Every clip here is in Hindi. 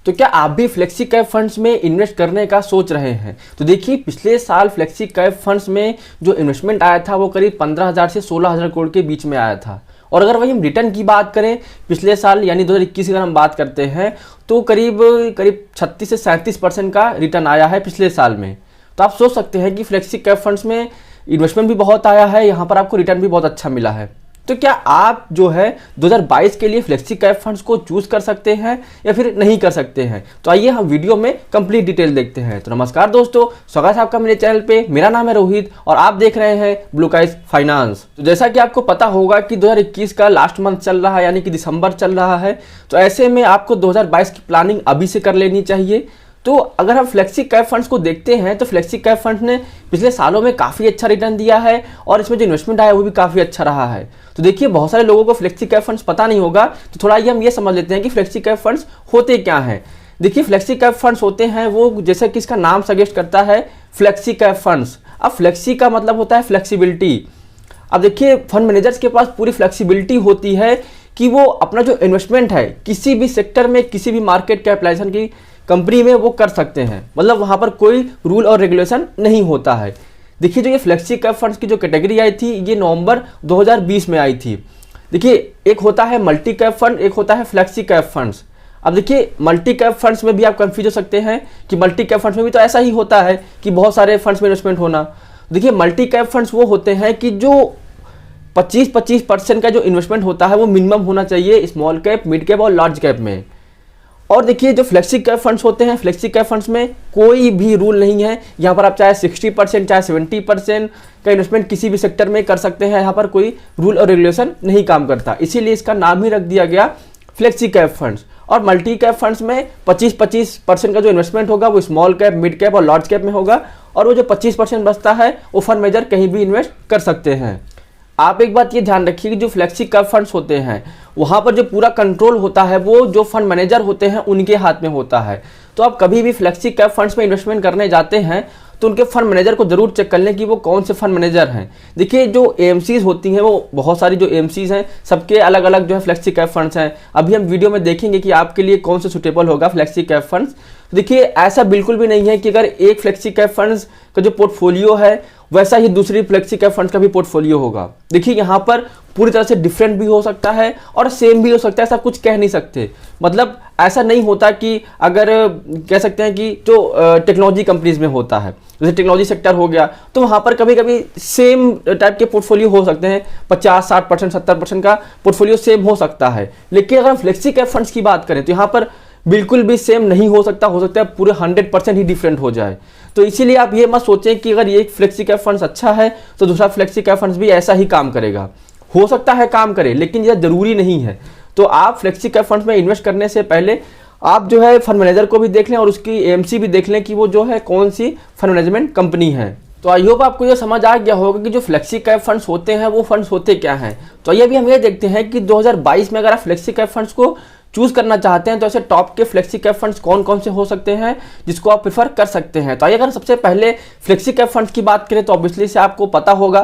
तो क्या आप भी फ्लेक्सी कैप फंड्स में इन्वेस्ट करने का सोच रहे हैं? तो देखिए, पिछले साल फ्लेक्सी कैप फंड्स में जो इन्वेस्टमेंट आया था वो करीब 15,000 से 16,000 करोड़ के बीच में आया था। और अगर वही हम रिटर्न की बात करें पिछले साल यानी 2021 की अगर हम बात करते हैं तो करीब 36 से 37% का रिटर्न आया है पिछले साल में। तो आप सोच सकते हैं कि फ्लेक्सी कैप फंड्स में इन्वेस्टमेंट भी बहुत आया है, यहाँ पर आपको रिटर्न भी बहुत अच्छा मिला है। तो क्या आप जो है 2022 के लिए फ्लेक्सी कैप फंड्स को चूज कर सकते हैं या फिर नहीं कर सकते हैं? तो आइए हम वीडियो में कंप्लीट डिटेल देखते हैं। तो नमस्कार दोस्तों, स्वागत है आपका मेरे चैनल पे। मेरा नाम है रोहित और आप देख रहे हैं ब्लू स्काइज फाइनेंस। तो जैसा कि आपको पता होगा कि 2021 का लास्ट मंथ चल रहा है यानी कि दिसंबर चल रहा है, तो ऐसे में आपको 2022 की प्लानिंग अभी से कर लेनी चाहिए। तो अगर हम फ्लेक्सी कैप फंड्स को देखते हैं तो फ्लेक्सी कैप फंड्स ने पिछले सालों में काफ़ी अच्छा रिटर्न दिया है और इसमें जो इन्वेस्टमेंट आया वो भी काफ़ी अच्छा रहा है। तो देखिए, बहुत सारे लोगों को फ्लेक्सी कैप फंड्स पता नहीं होगा, तो थोड़ा ये हम ये समझ लेते हैं कि फ्लेक्सी कैप फंड्स होते क्या हैं। देखिए, फ्लेक्सी कैप फंड्स होते हैं वो, जैसे कि इसका नाम सजेस्ट करता है, फ्लेक्सी कैप फंड्स। अब फ्लेक्सी का मतलब होता है फ्लेक्सिबिलिटी। अब देखिए, फंड मैनेजर्स के पास पूरी फ्लेक्सिबिलिटी होती है कि वो अपना जो इन्वेस्टमेंट है किसी भी सेक्टर में, किसी भी मार्केट कैपिटलाइजेशन की कंपनी में वो कर सकते हैं। मतलब वहाँ पर कोई रूल और रेगुलेशन नहीं होता है। देखिए, जो ये फ्लेक्सी कैप फंड्स की जो कैटेगरी आई थी ये नवंबर 2020 में आई थी। देखिए, एक होता है मल्टी कैप फंड, एक होता है फ्लेक्सी कैप फंड्स। अब देखिए, मल्टी कैप फंड्स में भी आप कंफ्यूज हो सकते हैं कि मल्टी कैप फंड्स में भी तो ऐसा ही होता है कि बहुत सारे फंड्स में इन्वेस्टमेंट होना। देखिए, मल्टी कैप फंड्स वो होते हैं कि जो 25% का जो इन्वेस्टमेंट होता है वो मिनिमम होना चाहिए स्मॉल कैप, मिड कैप और लार्ज कैप में। और देखिए, जो फ्लेक्सी कैप फंड्स होते हैं, फ्लेक्सी कैप फंड्स में कोई भी रूल नहीं है। यहाँ पर आप चाहे 60% चाहे 70% का इन्वेस्टमेंट किसी भी सेक्टर में कर सकते हैं। यहाँ पर कोई रूल और रेगुलेशन नहीं काम करता, इसीलिए इसका नाम ही रख दिया गया फ्लेक्सी कैप फंड्स। और मल्टी कैप फंड्स में 25% का जो इन्वेस्टमेंट होगा वो स्मॉल कैप, मिड कैप और लार्ज कैप में होगा। और वो जो 25% बचता है वो फंड मैनेजर कहीं भी इन्वेस्ट कर सकते हैं। आप एक बात ये ध्यान रखिए कि जो फ्लेक्सी कैप फंड्स होते हैं वहाँ पर जो पूरा कंट्रोल होता है वो जो फंड मैनेजर होते हैं उनके हाथ में होता है। तो आप कभी भी फ्लेक्सी कैप फंड्स में इन्वेस्टमेंट करने जाते हैं तो उनके फंड मैनेजर को जरूर चेक कर लें कि वो कौन से फंड मैनेजर हैं। देखिए, जो एएमसीज होती हैं वो बहुत सारी जो एएमसीज हैं सबके अलग अलग जो है फ्लेक्सी कैप फंड्स हैं। अभी हम वीडियो में देखेंगे कि आपके लिए कौन से सुटेबल होगा फ्लेक्सी कैप फंड्स। देखिए, ऐसा बिल्कुल भी नहीं है कि अगर एक फ्लेक्सी कैप फंड्स का जो पोर्टफोलियो है वैसा ही दूसरी फ्लेक्सी कैप फंड्स का भी पोर्टफोलियो होगा। देखिए, यहाँ पर पूरी तरह से डिफरेंट भी हो सकता है और सेम भी हो सकता है, ऐसा कुछ कह नहीं सकते। मतलब ऐसा नहीं होता कि अगर कह सकते हैं कि जो टेक्नोलॉजी कंपनीज में होता है, जैसे टेक्नोलॉजी सेक्टर हो गया, तो वहाँ पर कभी कभी सेम टाइप के पोर्टफोलियो हो सकते हैं, 50-60%, 70% का पोर्टफोलियो सेम हो सकता है। लेकिन अगर हम फ्लेक्सी कैप फंड्स की बात करें तो यहाँ पर बिल्कुल भी सेम नहीं हो सकता है पूरे 100% ही डिफरेंट हो जाए। तो इसीलिए आप ये मत सोचें कि अगर ये फ्लेक्सी कैप फंड्स अच्छा है तो दूसरा फ्लेक्सी कैप फंड्स भी ऐसा ही काम करेगा। हो सकता है काम करे, लेकिन यह जरूरी नहीं है। तो आप फ्लेक्सी कैप फंड्स में इन्वेस्ट करने से पहले आप जो है फंड मैनेजर को भी देख लें और उसकी एएमसी भी देख लें कि वो जो है कौन सी फंड मैनेजमेंट कंपनी है। तो आई होप आपको ये समझ आ गया होगा कि जो फ्लेक्सी कैप फंड्स होते हैं वो फंड्स होते क्या हैं। तो आइए अभी हम ये देखते हैं कि 2022 में अगर आप फ्लेक्सी कैप फंड्स को चूज करना चाहते हैं तो ऐसे टॉप के फ्लेक्सी कैप फंड्स कौन कौन से हो सकते हैं जिसको आप प्रेफर कर सकते हैं। तो आइए अगर सबसे पहले फ्लेक्सी कैप फंड्स की बात करें तो ऑब्वियसली से आपको पता होगा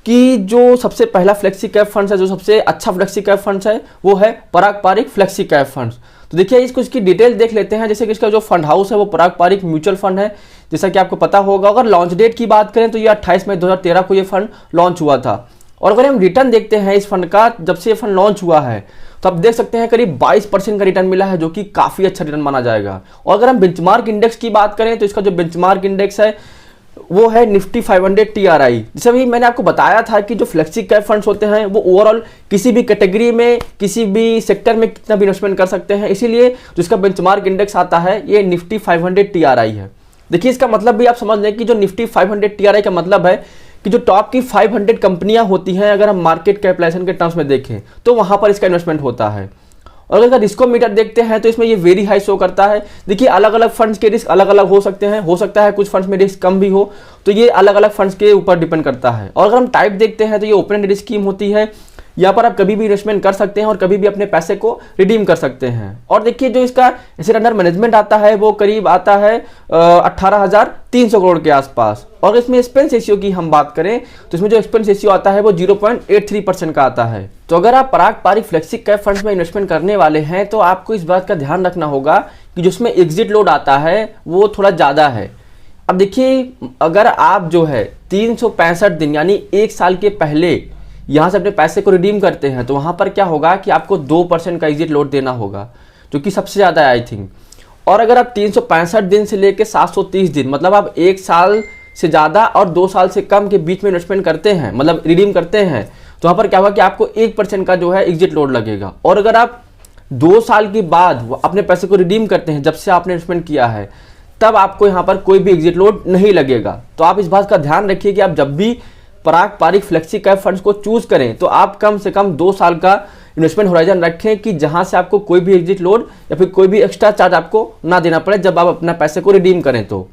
कि जो सबसे पहला फ्लेक्सी कैप फंड्स है, जो सबसे अच्छा फ्लेक्सी कैप फंड्स है वो है पराग पारिक फ्लेक्सी कैप फंड्स। तो देखिए, इसकी डिटेल देख लेते हैं। जैसे कि इसका जो फंड हाउस है वो पराग पारिक म्यूचुअल फंड है, जैसा कि आपको पता होगा। अगर लॉन्च डेट की बात करें तो ये 28 मई 2013 को ये फंड लॉन्च हुआ था। और अगर हम रिटर्न देखते हैं इस फंड का, जब से ये फंड लॉन्च हुआ है तो आप देख सकते हैं करीब 22% का रिटर्न मिला है, जो कि काफ़ी अच्छा रिटर्न माना जाएगा। और अगर हम बेंचमार्क इंडेक्स की बात करें तो इसका जो बेंचमार्क इंडेक्स है वो है निफ्टी 500 TRI। जैसे अभी मैंने आपको बताया था कि जो फ्लेक्सी कैप फंड्स होते हैं वो ओवरऑल किसी भी कैटेगरी में, किसी भी सेक्टर में कितना भी इन्वेस्टमेंट कर सकते हैं, इसीलिए जो इसका बेंचमार्क इंडेक्स आता है ये निफ्टी 500 TRI है। देखिए, इसका मतलब भी आप समझ लें कि जो निफ्टी 500 TRI का मतलब है कि जो टॉप की 500 कंपनियां होती हैं, अगर हम मार्केट कैपिटलाइजेशन के टर्म्स में देखें तो वहां पर इसका इन्वेस्टमेंट होता है। और अगर रिस्को मीटर देखते हैं तो इसमें ये वेरी हाई शो करता है। देखिए, अलग अलग फंड्स के रिस्क अलग अलग हो सकते हैं, हो सकता है कुछ फंड्स में रिस्क कम भी हो, तो ये अलग अलग फंड्स के ऊपर डिपेंड करता है। और अगर हम टाइप देखते हैं तो ये ओपन एंडेड स्कीम होती है, यहाँ पर आप कभी भी इन्वेस्टमेंट कर सकते हैं और कभी भी अपने पैसे को रिडीम कर सकते हैं। और देखिए जो इसका एसेट अंडर मैनेजमेंट आता है वो करीब आता है 18,300 करोड़ के आसपास। और इसमें एक्सपेंस रेशियो की हम बात करें तो इसमें जो एक्सपेंस रेशियो आता है वो 0.83% का आता है। तो अगर आप पारंपरिक फ्लेक्सी कैप फंड्स में इन्वेस्टमेंट करने वाले हैं तो आपको इस बात का ध्यान रखना होगा कि जिसमें एग्जिट लोड आता है वो थोड़ा ज़्यादा है। अब देखिए अगर आप जो है 365 दिन यानी एक साल के पहले यहाँ से अपने पैसे को रिडीम करते हैं तो वहाँ पर क्या होगा कि आपको 2% का एग्जिट लोड देना होगा, जो कि सबसे ज़्यादा है आई थिंक। और अगर आप 365 दिन से लेकर 730 दिन मतलब आप एक साल से ज़्यादा और 2 साल से कम के बीच में इन्वेस्टमेंट करते हैं मतलब रिडीम करते हैं तो वहाँ पर क्या होगा कि आपको 1% का जो है एग्जिट लोड लगेगा। और अगर आप 2 साल के बाद अपने पैसे को रिडीम करते हैं जब से आपने इन्वेस्टमेंट किया है तब आपको यहाँ पर कोई भी एग्जिट लोड नहीं लगेगा। तो आप इस बात का ध्यान रखिए कि आप जब भी पारंपरिक फ्लेक्सी कैप फंड्स को चूज करें तो आप कम से कम 2 साल का इन्वेस्टमेंट होराइजन रखें कि जहां से आपको कोई भी एग्जिट लोड या फिर कोई भी एक्स्ट्रा चार्ज आपको ना देना पड़े जब आप अपना पैसे को रिडीम करें तो।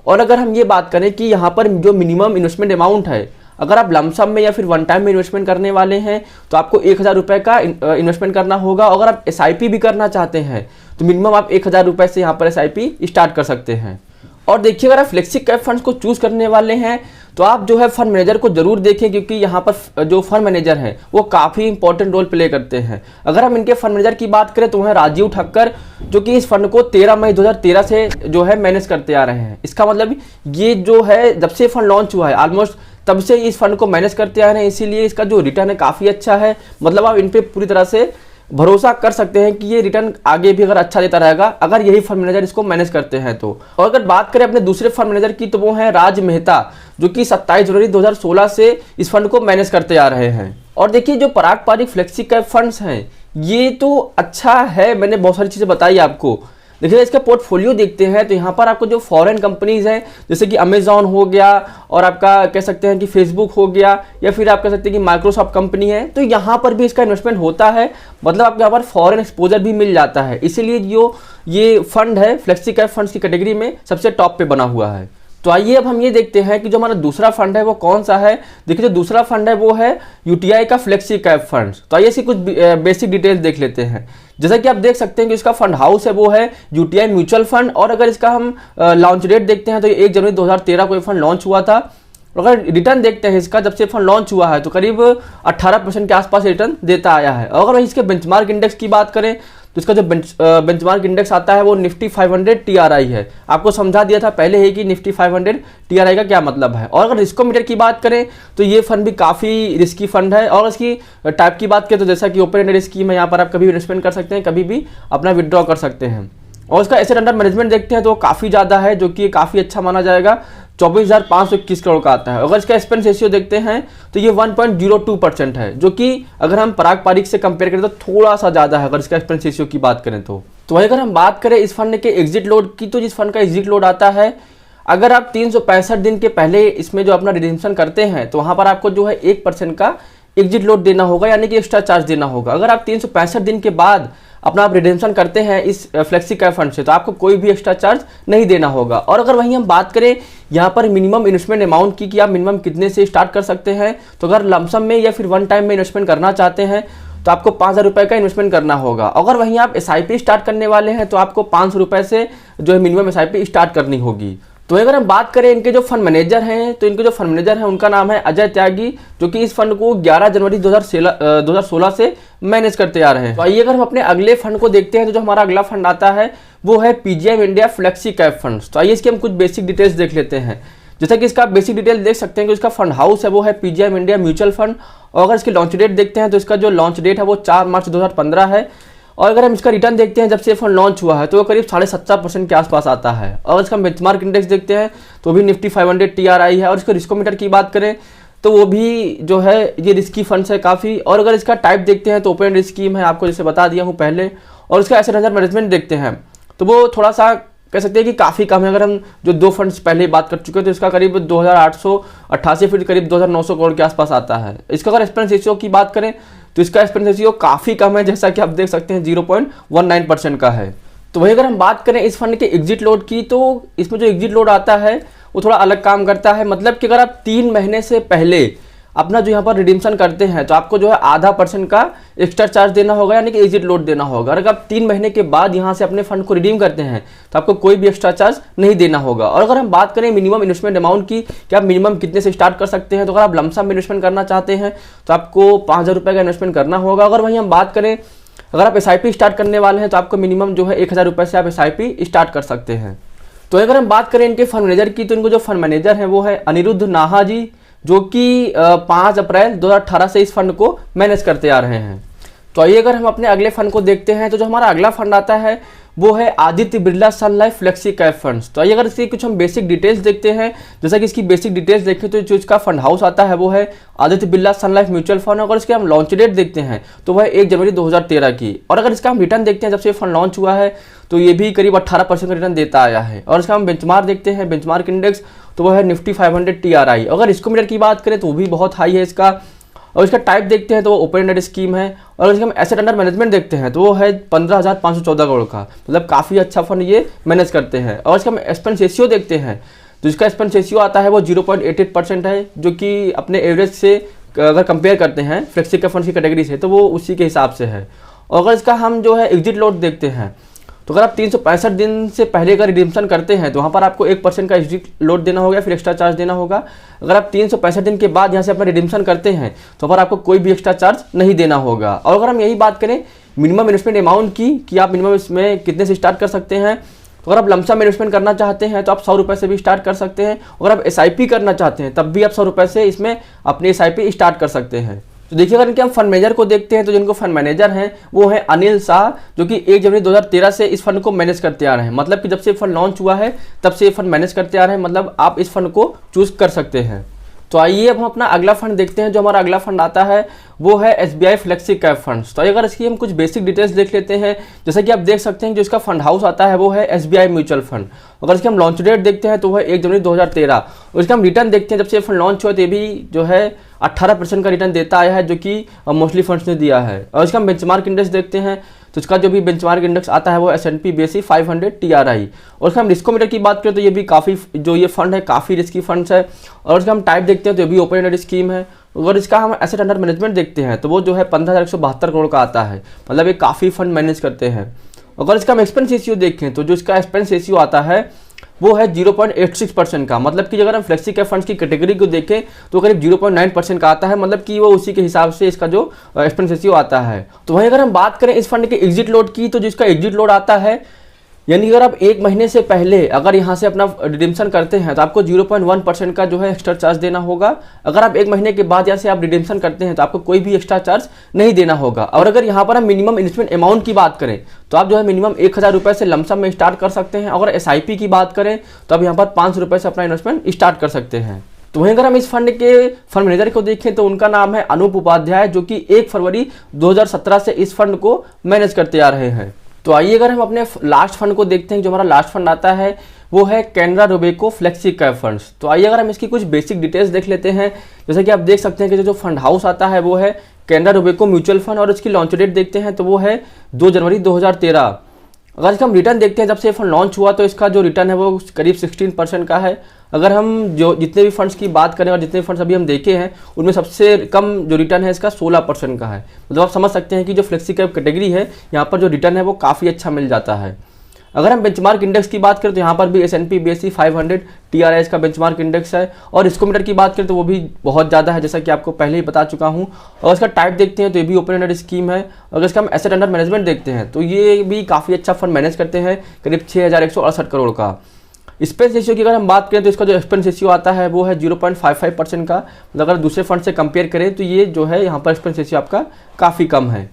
और अगर हम ये बात करें कि यहाँ पर जो मिनिमम इन्वेस्टमेंट अमाउंट है, अगर आप लमसम में या फिर वन टाइम में इन्वेस्टमेंट करने वाले हैं तो आपको 1,000 रुपये का इन्वेस्टमेंट करना होगा। अगर आप SIP भी करना चाहते हैं तो मिनिमम आप 1,000 रुपये से यहाँ पर SIP स्टार्ट कर सकते हैं। और देखिए अगर आप फ्लेक्सी कैप फंड्स को चूज करने वाले हैं तो आप जो है फंड मैनेजर को जरूर देखें, क्योंकि यहाँ पर जो फंड मैनेजर हैं वो काफ़ी इंपॉर्टेंट रोल प्ले करते हैं। अगर हम इनके फंड मैनेजर की बात करें तो वह राजीव ठक्कर, जो कि इस फंड को 13 मई 2013 से जो है मैनेज करते आ रहे हैं। इसका मतलब ये जो है जब से फंड लॉन्च हुआ है ऑलमोस्ट तब से इस फंड को मैनेज करते आ रहे हैं, इसीलिए इसका जो रिटर्न है काफ़ी अच्छा है। मतलब आप इन पर पूरी तरह से भरोसा कर सकते हैं कि ये रिटर्न आगे भी अगर अच्छा देता रहेगा अगर यही फंड मैनेजर इसको मैनेज करते हैं तो। और अगर बात करें अपने दूसरे फंड मैनेजर की तो वो है राज मेहता, जो कि 27 जनवरी 2016 से इस फंड को मैनेज करते आ रहे हैं। और देखिए जो पारंपरिक फ्लेक्सी कैप फंड्स हैं ये तो अच्छा है, मैंने बहुत सारी चीज़ें बताई आपको। देखिए इसका पोर्टफोलियो देखते हैं तो यहाँ पर आपको जो फॉरेन कंपनीज हैं जैसे कि अमेजॉन हो गया और आपका कह सकते हैं कि फेसबुक हो गया या फिर आप कह सकते हैं कि माइक्रोसॉफ्ट कंपनी है, तो यहाँ पर भी इसका इन्वेस्टमेंट होता है। मतलब आपको यहाँ पर फॉरेन एक्सपोजर भी मिल जाता है, इसीलिए जो ये फंड है फ्लेक्सी कैप फंड्स की कैटेगरी में सबसे टॉप पे बना हुआ है। तो आइए अब हम ये देखते हैं कि जो हमारा दूसरा फंड है वो कौन सा है। देखिए जो दूसरा फंड है वो है UTI का फ्लेक्सी कैप फंड्स। तो आइए इसकी कुछ बेसिक डिटेल्स देख लेते हैं। जैसा कि आप देख सकते हैं कि इसका फंड हाउस है वो है UTI म्यूचुअल फंड। और अगर इसका हम लॉन्च डेट देखते हैं तो 1 जनवरी 2013 को ये फंड लॉन्च हुआ था। और अगर रिटर्न देखते हैं इसका जब से फंड लॉन्च हुआ है तो करीब 18% के आसपास रिटर्न देता आया है। और अगर इसके बेंचमार्क इंडेक्स की बात करें तो इसका जो बेंचमार्क इंडेक्स आता है वो निफ्टी 500 TRI है। आपको समझा दिया था पहले ही कि निफ्टी 500 TRI का क्या मतलब है। और अगर रिस्को मीटर की बात करें तो ये फंड भी काफ़ी रिस्की फंड है। और इसकी टाइप की बात करें तो जैसा कि ओपन एंडेड स्कीम है, यहाँ पर आप कभी भी इन्वेस्टमेंट कर सकते हैं, कभी भी अपना विड्रॉ कर सकते हैं। और इसका एसेट अंडर मैनेजमेंट देखते हैं तो काफ़ी ज़्यादा है, जो कि काफ़ी अच्छा माना जाएगा, 24,521 करोड़ का आता है। अगर इसका एक्सपेंस रेशियो देखते हैं तो ये 1.02% है, जो कि अगर हम पारंपरिक से कंपेयर करें तो थोड़ा सा ज़्यादा है अगर इसका एक्सपेंस रेशियो की बात करें तो। वही अगर हम बात करें इस फंड के एग्जिट लोड की तो जिस फंड का एग्जिट लोड आता है, अगर आप 365 दिन के पहले इसमें जो अपना रिडीम्पशन करते हैं तो वहाँ पर आपको जो है 1% का एग्जिट लोड देना होगा, यानी कि एक्स्ट्रा चार्ज देना होगा। अगर आप 365 दिन के बाद अपना आप रिडेम्पशन करते हैं इस फ्लेक्सी कैप फंड से तो आपको कोई भी एक्स्ट्रा चार्ज नहीं देना होगा। और अगर वहीं हम बात करें यहाँ पर मिनिमम इन्वेस्टमेंट अमाउंट की कि आप मिनिमम कितने से स्टार्ट कर सकते हैं, तो अगर लमसम में या फिर वन टाइम में इन्वेस्टमेंट करना चाहते हैं तो आपको 5,000 रुपये का इन्वेस्टमेंट करना होगा। अगर वहीं आप SIP स्टार्ट करने वाले हैं तो आपको 500 रुपये से जो है मिनिमम SIP स्टार्ट करनी होगी। तो अगर हम बात करें इनके जो फंड मैनेजर हैं तो इनके जो फंड मैनेजर हैं उनका नाम है अजय त्यागी, जो कि इस फंड को 11 जनवरी 2016 से मैनेज करते आ रहे हैं। तो आइए अगर हम अपने अगले फंड को देखते हैं तो जो हमारा अगला फंड आता है वो है PGIM India flexi cap funds. तो आइए इसके हम कुछ बेसिक डिटेल्स देख लेते हैं। जैसा कि इसका बेसिक डिटेल देख सकते हैं कि इसका फंड हाउस है वो है PGIM इंडिया म्यूचुअल फंड। और अगर इसकी लॉन्च डेट देखते हैं तो इसका जो लॉन्च डेट है वो 4 मार्च 2015 है। और अगर हम इसका रिटर्न देखते हैं जब से फंड लॉन्च हुआ है तो वो करीब 7.5% के आसपास आता है। और इसका बेंचमार्क इंडेक्स देखते हैं तो भी निफ्टी 500 TRI है। और इसका रिस्को मीटर की बात करें तो वो भी जो है ये रिस्की फंड्स है काफ़ी। और अगर इसका टाइप देखते हैं तो ओपन एंडेड स्कीम है, आपको जैसे बता दिया हूँ पहले। और इसका एसेट अंडर मैनेजमेंट देखते हैं तो वो थोड़ा सा कह सकते हैं कि काफ़ी कम है। अगर हम जो 2 फंड्स पहले बात कर चुके हैं तो इसका करीब 2,888 फिर करीब 2,900 करोड़ के आसपास आता है। इसका अगर एक्सपेंस रेशियो की बात करें तो इसका एक्सपेंस रेशियो काफ़ी कम है, जैसा कि आप देख सकते हैं 0.19% का है। तो वही अगर हम बात करें इस फंड के एग्जिट लोड की तो इसमें जो एग्जिट लोड आता है वो थोड़ा अलग काम करता है। मतलब कि अगर आप 3 महीने से पहले अपना जो यहाँ पर रिडीम्शन करते हैं तो आपको जो है ½ का एक्स्ट्रा चार्ज देना होगा, यानी कि एग्जिट लोड देना होगा। अगर आप 3 महीने के बाद यहाँ से अपने फंड को रिडीम करते हैं तो आपको कोई भी एक्स्ट्रा चार्ज नहीं देना होगा। और अगर हम बात करें मिनिमम इन्वेस्टमेंट अमाउंट की कि आप मिनिमम कितने से स्टार्ट कर सकते हैं, तो अगर आप लमसम में इन्वेस्टमेंट करना चाहते हैं तो आपको 5,000 रुपये का इन्वेस्टमेंट करना होगा। अगर वहीं हम बात करें अगर आप SIP स्टार्ट करने वाले हैं तो आपको मिनिमम जो है 1,000 रुपये से आप SIP स्टार्ट कर सकते हैं। तो अगर हम बात करें इनके फंड मैनेजर की, तो इनको जो फंड मैनेजर हैं वो है अनिरुद्ध नाहा जी, जो कि 5 अप्रैल 2018 से इस फंड को मैनेज करते आ रहे हैं। तो आइए अगर हम अपने अगले फंड को देखते हैं, तो जो हमारा अगला फंड आता है वो है आदित्य बिरला सन लाइफ फ्लेक्सी कैप फंड्स। तो आइए अगर इसकी कुछ हम बेसिक डिटेल्स देखते हैं। जैसा कि इसकी बेसिक डिटेल्स देखें तो जो इसका फंड हाउस आता है वो है आदित्य बिरला सन लाइफ म्यूचुअल फंड। अगर इसके हम लॉन्च डेट देखते हैं तो वह 1 जनवरी 2013 की। और अगर इसका हम रिटर्न देखते हैं जब से ये फंड लॉन्च हुआ है तो ये भी करीब 18% का रिटर्न देता आया है। और इसका हम बेंचमार्क देखते हैं, बेंचमार्क इंडेक्स, तो वह है निफ्टी 500 TRI। अगर इसको मीटर की बात करें तो वो भी बहुत हाई है इसका। और इसका टाइप देखते हैं तो वो ओपन एंडेड स्कीम है। और अगर इसका हम एसेट अंडर मैनेजमेंट देखते हैं तो वो है 15,514 करोड़ का, मतलब काफ़ी अच्छा फंड ये मैनेज करते हैं। और इसका हम एक्सपेंस रेशियो देखते हैं तो इसका एक्सपेंस रेशियो आता है वो 0.88% है, जो कि अपने एवरेज से अगर कंपेयर करते हैं फ्लेक्सी कैप फंड की कैटेगरी से तो वो उसी के हिसाब से है। और अगर इसका हम जो है एग्जिट लोड देखते हैं तो अगर आप 365 दिन से पहले का रिडीम्शन करते हैं तो वहाँ पर आपको 1% का एग्जिट लोड देना होगा, फिर एक्स्ट्रा चार्ज देना होगा। अगर आप 365 दिन के बाद यहाँ से अपना रिडीम्शन करते हैं तो वहाँ पर आपको कोई भी एक्स्ट्रा चार्ज नहीं देना होगा। और अगर हम यही बात करें मिनिमम इन्वेस्टमेंट अमाउंट की कि आप मिनिमम इसमें कितने से स्टार्ट कर सकते हैं, तो अगर आप लमसम इन्वेस्टमेंट करना चाहते हैं तो आप 100 रुपये से भी स्टार्ट कर सकते हैं। अगर आप SIP करना चाहते हैं तब भी आप 100 रुपये से इसमें अपनी SIP स्टार्ट कर सकते हैं। तो देखिए अगर इनके हम फंड मैनेजर को देखते हैं तो जिनको फंड मैनेजर हैं वो है अनिल शाह, जो कि 1 जनवरी 2013 से इस फंड को मैनेज करते आ रहे हैं। मतलब कि जब से फंड लॉन्च हुआ है तब से ये फंड मैनेज करते आ रहे हैं, मतलब आप इस फंड को चूज कर सकते हैं। तो आइए अब हम अपना अगला फंड देखते हैं। जो हमारा अगला फंड आता है वो है SBI फ्लेक्सी कैप फंड्स। तो अगर इसकी हम कुछ बेसिक डिटेल्स देख लेते हैं, जैसा कि आप देख सकते हैं जो इसका फंड हाउस आता है वो है SBI म्यूचुअल फंड। अगर इसकी हम लॉन्च डेट देखते हैं तो वह 1 जनवरी 2013। और इसका हम रिटर्न देखते हैं जब से ये फंड लॉन्च हुआ तो ये भी जो है 18% का रिटर्न देता आया है, जो कि मोस्टली फंड्स ने दिया है। और इसका हम बेंचमार्क इंडेक्स देखते हैं तो इसका जो भी बेंचमार्क इंडेक्स आता है वो S&P BSE 500 TRI। और इसका हम रिस्कोमीटर की बात करें तो ये भी काफ़ी जो ये फंड है काफ़ी रिस्की फंड्स है। और इसका हम टाइप देखते हैं तो ये भी ओपन एंडेड स्कीम है। अगर इसका हम एसेट अंडर मैनेजमेंट देखते हैं तो वो जो है 15,172 करोड़ का आता है, मतलब ये काफ़ी फंड मैनेज करते हैं। अगर इसका हम एक्सपेंस रेशियो देखें तो जो इसका एक्सपेंस रेशियो आता है वो है 0.86% का, मतलब कि अगर हम फ्लेक्सी कैप फंड्स की कैटेगरी को देखें तो करीब 0.9% का आता है, मतलब कि वो उसी के हिसाब से इसका जो एक्सपेंस रेशियो आता है। तो वहीं अगर हम बात करें इस फंड के एग्जिट लोड की, तो जिसका एग्जिट लोड आता है, यानी अगर आप 1 महीने से पहले अगर यहाँ से अपना रिडीम्शन करते हैं तो आपको 0.1% का जो है एक्स्ट्रा चार्ज देना होगा। अगर आप 1 महीने के बाद यहाँ से आप रिडीम्शन करते हैं तो आपको कोई भी एक्स्ट्रा चार्ज नहीं देना होगा। और अगर यहाँ पर हम मिनिमम इन्वेस्टमेंट अमाउंट की बात करें तो आप जो है मिनिमम 1,000 रुपये से लमसम में स्टार्ट कर सकते हैं। अगर SIP की बात करें तो आप यहाँ पर 500 रुपये से अपना इन्वेस्टमेंट स्टार्ट कर सकते हैं। तो वहीं अगर हम इस फंड के फंड मैनेजर को देखें तो उनका नाम है अनूप उपाध्याय, जो कि 1 फरवरी 2017 से इस फंड को मैनेज करते आ रहे हैं। तो आइए अगर हम अपने लास्ट फंड को देखते हैं, जो हमारा लास्ट फंड आता है वो है Canara Robeco flexi cap funds. तो आइए अगर हम इसकी कुछ बेसिक डिटेल्स देख लेते हैं। जैसे कि आप देख सकते हैं कि जो फंड हाउस आता है वो है कैनरा रोबेको म्यूचुअल फंड। और इसकी लॉन्च डेट देखते हैं तो वो है 2 जनवरी 2013। अगर इसका हम रिटर्न देखते हैं जब से ये फंड लॉन्च हुआ तो इसका जो रिटर्न है वो करीब 16% का है। अगर हम जो जितने भी फंड्स की बात करें और जितने फंड्स अभी हम देखे हैं उनमें सबसे कम जो रिटर्न है इसका 16% का है। मतलब आप समझ सकते हैं कि जो फ्लेक्सी कैप कैटेगरी है यहाँ पर जो रिटर्न है वो काफ़ी अच्छा मिल जाता है। अगर हम बेंचमार्क इंडेक्स की बात करें तो यहाँ पर भी S&P BSE 500 TRI का बेंचमार्क इंडेक्स है। और रिस्कोमीटर की बात करें तो वो भी बहुत ज़्यादा है, जैसा कि आपको पहले ही बता चुका हूँ। और इसका टाइप देखते हैं तो ये भी ओपन एंडेड स्कीम है। अगर इसका हम एसेट अंडर मैनेजमेंट देखते हैं तो ये भी काफ़ी अच्छा फंड मैनेज करते हैं, करीब 6,168 करोड़ का। एक्सपेंस रेशियो की अगर हम बात करें तो इसका जो एक्सपेंस रेशियो आता है वो है 0.55% का। मतलब अगर दूसरे फंड से कंपेयर करें तो ये जो है यहाँ पर एक्सपेंस रेशियो आपका काफ़ी कम है।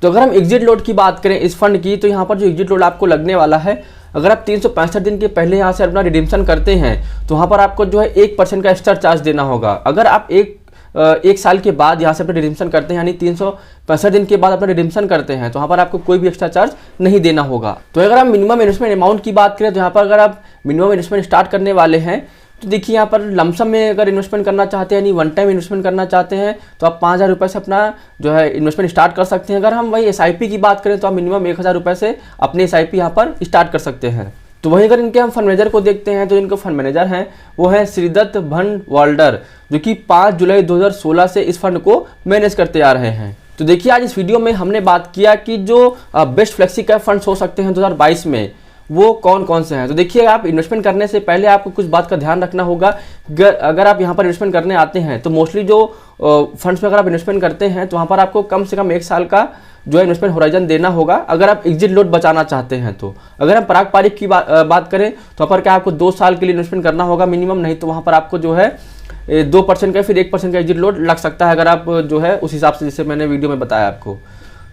तो अगर हम एग्जिट लोड की बात करें इस फंड की, तो यहाँ पर जो एग्जिट लोड आपको लगने वाला है, अगर आप 365 दिन के पहले यहाँ से अपना रिडीम्शन करते हैं तो वहाँ पर आपको जो है 1% का एक्स्ट्रा चार्ज देना होगा। अगर आप एक साल के बाद यहाँ से अपना रिडीम्शन करते हैं, यानी 365 दिन के बाद अपना रिडीम्शन करते हैं, तो वहाँ पर आपको कोई भी एक्स्ट्रा चार्ज नहीं देना होगा। तो अगर हम मिनिमम इन्वेस्टमेंट अमाउंट की बात करें तो यहाँ पर अगर आप मिनिमम इन्वेस्टमेंट स्टार्ट करने वाले हैं तो देखिए यहाँ पर लमसम में अगर इन्वेस्टमेंट करना चाहते हैं, यानी 1 टाइम इन्वेस्टमेंट करना चाहते हैं, तो आप 5,000 रुपये से अपना जो है इन्वेस्टमेंट स्टार्ट कर सकते हैं। अगर हम वही SIP की बात करें तो आप मिनिमम 1,000 रुपये से अपनी SIP यहाँ पर स्टार्ट कर सकते हैं। तो वहीं अगर इनके हम फंड मैनेजर को देखते हैं तो इनके फंड मैनेजर हैं वो है श्रीदत्त भंडवाल्डर, जो कि 5 जुलाई 2016 से इस फंड को मैनेज करते आ रहे हैं। तो देखिए आज इस वीडियो में हमने बात किया कि जो बेस्ट फ्लेक्सी कैप फंड्स हो सकते हैं 2022 में वो कौन कौन से हैं। तो देखिए आप इन्वेस्टमेंट करने से पहले आपको कुछ बात का ध्यान रखना होगा। अगर आप यहाँ पर इन्वेस्टमेंट करने आते हैं तो मोस्टली जो फंड्स में अगर आप इन्वेस्टमेंट करते हैं तो वहाँ पर आपको कम से कम 1 साल का जो है इन्वेस्टमेंट होराइजन देना होगा अगर आप एग्जिट लोड बचाना चाहते हैं। तो अगर हम पारंपरिक की बात करें तो वहाँ पर क्या आपको 2 साल के लिए इन्वेस्टमेंट करना होगा मिनिमम, नहीं तो वहाँ पर आपको जो है 2% का फिर 1% का एग्जिट लोड लग सकता है अगर आप जो है उस हिसाब से जैसे मैंने वीडियो में बताया आपको।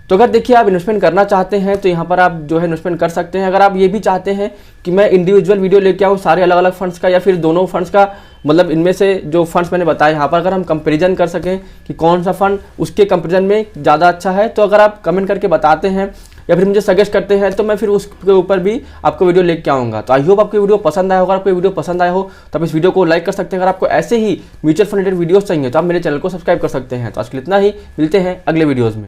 तो अगर देखिए आप इन्वेस्टमेंट करना चाहते हैं तो यहाँ पर आप जो है इन्वेस्टमेंट कर सकते हैं। अगर आप ये भी चाहते हैं कि मैं इंडिविजुअल वीडियो लेके आऊँ सारे अलग अलग फंड्स का या फिर दोनों फंड्स का, मतलब इनमें से जो फंड्स मैंने बताए यहाँ पर अगर हम कंपैरिजन कर सकें कि कौन सा फंड उसके कंपैरिजन में ज़्यादा अच्छा है, तो अगर आप कमेंट करके बताते हैं या फिर मुझे सजेस्ट करते हैं तो मैं फिर उसके ऊपर भी आपको वीडियो लेके आऊँगा। तो आई होप आपको वीडियो पसंद आया होगा। आपको वीडियो पसंद आया हो तो आप इस वीडियो को लाइक कर सकते हैं। अगर आपको ऐसे ही म्यूचुअल फंड रिलेटेड वीडियोस चाहिए तो आप मेरे चैनल को सब्सक्राइब कर सकते हैं। तो आज के लिए इतना ही, मिलते हैं अगले वीडियोज़ में।